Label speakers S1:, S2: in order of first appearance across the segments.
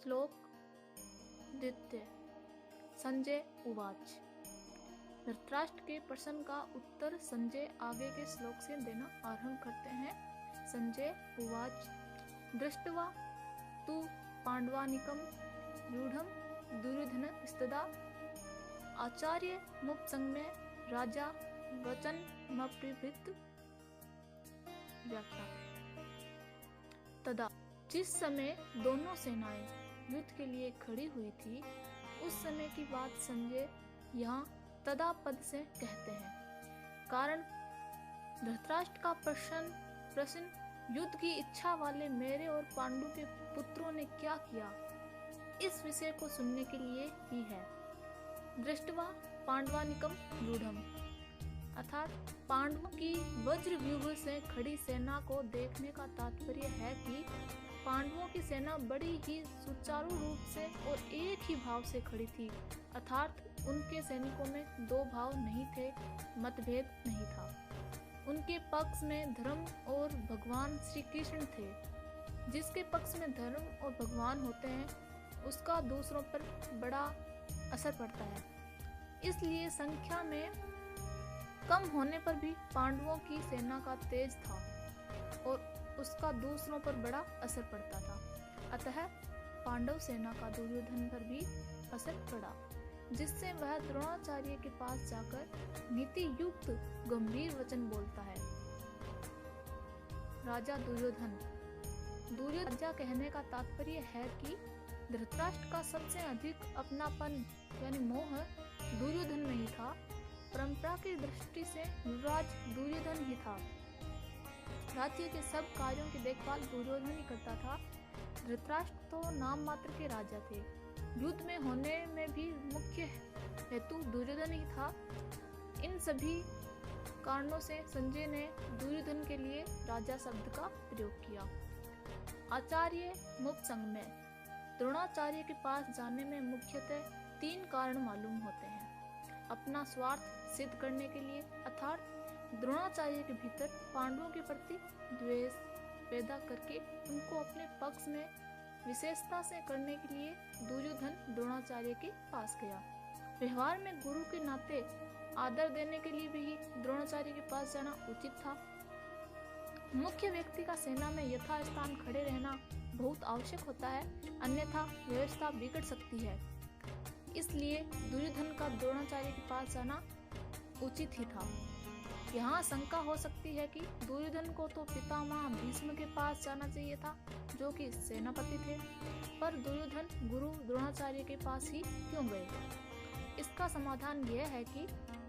S1: श्लोक द्वितीय। संजय उवाच। धृतराष्ट्र के प्रश्न का उत्तर संजय आगे के श्लोक से देना आरंभ करते हैं। संजय उवाच। दृष्ट्वा तु पांडवानिकं व्यूढ़ं दुर्योधनस्तदा आचार्य मुपसंगमे राजा वचनमब्रवीत्। व्याख्या। तदा जिस समय दोनों सेनाएं युद्ध के लिए खड़ी हुई थी, उस समय की बात संजय यहाँ तदा पद से कहते हैं। कारण धृतराष्ट्र का प्रश्न युद्ध की इच्छा वाले मेरे और पांडु के पुत्रों ने क्या किया, इस विषय को सुनने के लिए ही है। दृष्ट्वा पांडवानिकम व्यूढ़म्, अर्थात पांडवों की वज्र व्यूह से खड़ी सेना को देखने का तात्पर्य है कि पांडवों की सेना बड़ी ही सुचारू रूप से और एक ही भाव से खड़ी थी, अर्थात उनके सैनिकों में दो भाव नहीं थे, मतभेद नहीं था। उनके पक्ष में धर्म और भगवान श्री कृष्ण थे। जिसके पक्ष में धर्म और भगवान होते हैं, उसका दूसरों पर बड़ा असर पड़ता है। इसलिए संख्या में कम होने पर भी पांडवों की सेना का तेज था और उसका दूसरों पर बड़ा असर पड़ता था। अतः पांडव सेना का दुर्योधन पर भी असर पड़ा, जिससे वह द्रोणाचार्य के पास जाकर नीति युक्त गंभीर वचन बोलता है। राजा दुर्योधन। दुर्योधन राजा कहने का तात्पर्य है कि धृतराष्ट्र का सबसे अधिक अपनापन यानी मोह दुर्योधन में ही था। परंपरा की दृष्टि से युवराज दुर्योधन ही था। राज्य के सब कार्यों की देखभाल दुर्योधन ही करता था। धृतराष्ट्र तो नाम मात्र के राजा थे। युद्ध में होने में भी मुख्य हेतु दुर्योधन ही था। इन सभी कारणों से संजय ने दुर्योधन के लिए राजा शब्द का प्रयोग किया। आचार्य मुपसंगमे। द्रोणाचार्य के पास जाने में मुख्यतः तीन कारण मालूम होते हैं। अपना स्वार्थ सिद्ध करने के लिए, अर्थात द्रोणाचार्य के भीतर पांडवों के प्रति द्वेष पैदा करके उनको अपने पक्ष में विशेषता से करने के लिए दुर्योधन द्रोणाचार्य के पास गया। व्यवहार में गुरु के नाते आदर देने के लिए भी द्रोणाचार्य के पास जाना उचित था। मुख्य व्यक्ति का सेना में यथास्थान खड़े रहना बहुत आवश्यक होता है, अन्यथा व्यवस्था बिगड़ सकती है। इसलिए दुर्योधन का द्रोणाचार्य के पास जाना उचित ही था। यहाँ शंका हो सकती है कि दुर्योधन को तो पितामह भीष्म के पास जाना चाहिए था, जो कि सेनापति थे, पर दुर्योधन गुरु द्रोणाचार्य के पास ही क्यों गए? इसका समाधान यह है कि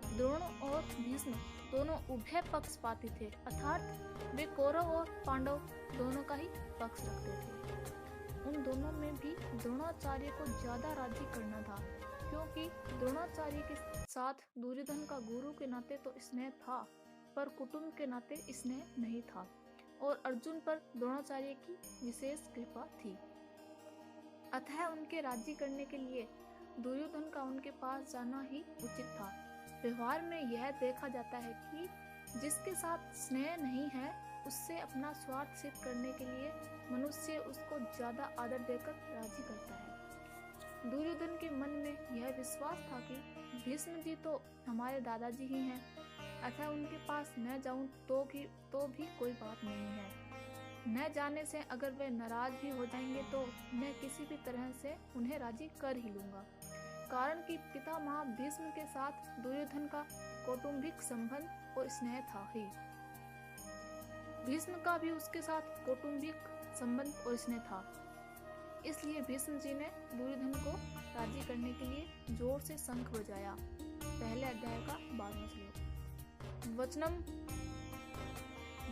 S1: द्रोण और भीष्म दोनों उभय पक्षपाती थे, अर्थात वे कौरव और पांडव दोनों का ही पक्ष रखते थे। उन दोनों में भी द्रोणाचार्य को ज्यादा राजी करना था, क्योंकि द्रोणाचार्य के साथ दुर्योधन का गुरु के नाते तो स्नेह था, पर कुटुंब के नाते स्नेह नहीं था, और अर्जुन पर द्रोणाचार्य की विशेष कृपा थी। अतः उनके राजी करने के लिए दुर्योधन का उनके पास जाना ही उचित था। व्यवहार में यह देखा जाता है कि जिसके साथ स्नेह नहीं है, उससे अपना स्वार्थ सिद्ध करने के लिए मनुष्य उसको ज्यादा आदर देकर राजी करता है। दुर्योधन के मन में यह विश्वास था कि भीष्म जी तो हमारे दादाजी ही हैं, अतः उनके पास न जाऊं तो भी कोई बात नहीं है। न जाने से अगर वे नाराज भी हो जाएंगे तो मैं किसी भी तरह से उन्हें राजी कर ही लूंगा। कारण कि पितामह भीष्म के साथ दुर्योधन का कौटुंबिक संबंध और स्नेह था ही। भीष्म का भी उसके साथ कौटुंबिक संबंध और स्नेह था। इसलिए भीष्म जी ने दुर्योधन को राजी करने के लिए जोर से शंख बजाया। पहले अध्याय का 12वां श्लोक। वचनम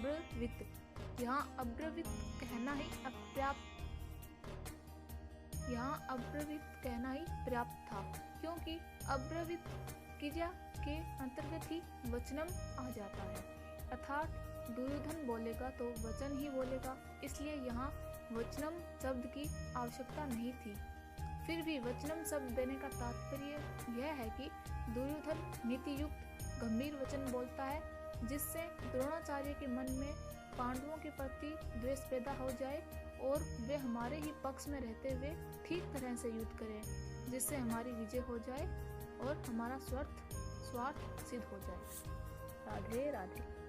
S1: ब्रवीत। यहाँ अब्रवीत कहना ही पर्याप्त था, क्योंकि अब्रवीत क्रिया के अंतर्गत ही वचनम आ जाता है, अर्थात दुर्योधन बोलेगा तो वचन ही बोलेगा। इसलिए यहाँ वचनम शब्द की आवश्यकता नहीं थी। फिर भी वचनम शब्द देने का तात्पर्य यह है कि दुर्योधन नीति युक्त गंभीर वचन बोलता है, जिससे द्रोणाचार्य के मन में पांडवों के प्रति द्वेष पैदा हो जाए और वे हमारे ही पक्ष में रहते हुए ठीक तरह से युद्ध करें, जिससे हमारी विजय हो जाए और हमारा स्वार्थ सिद्ध हो जाए। राधे राधे।